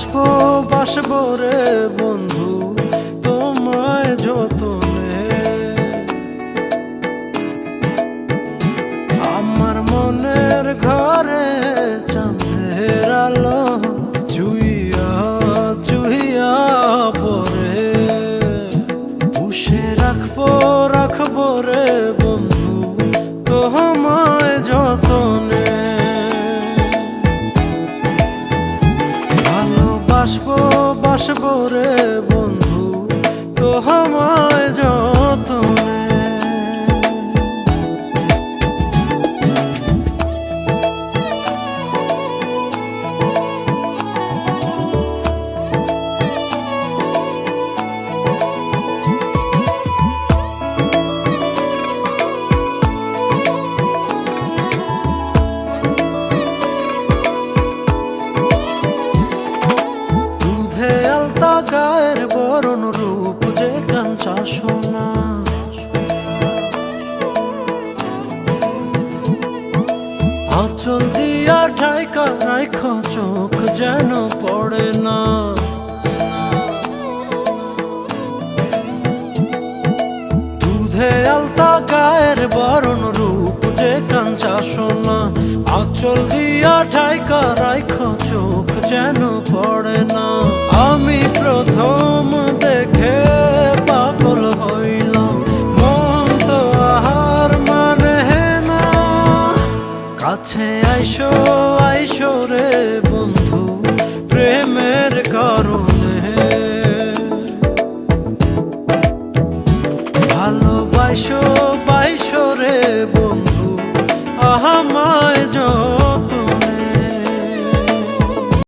বাসবো বাসবো রে বন্ধু তোমায় যতনে। আমার মনের ঘরে চাঁদের আলো চুইয়া চুইয়া পরে পুষে রাখবো রাখবো রে বন্ধু তোমায় যতনে। ভালোবাসবো বাসবো রে বন্ধু তোমায় যতনে। গায়ের বরণ রূপ যে কাঞ্চা সোনা, আঁচল দিয়া ঢাইকা রাইখো চোখ যেন পড়ে না। দুধে আলতা গায়ের বরণ রূপ যে কাঞ্চা সোনা, আঁচল দিয়া ঢাইকা রাইখো চোখ যেন পড়ে না। আমি প্রথম দেখে পাগল হইলাম, মন তো আহার মানে না। কাছে আইসো আইসো রে বন্ধু প্রেমের কারণে। ভালোবাসো বাইসো রে বন্ধু আমায়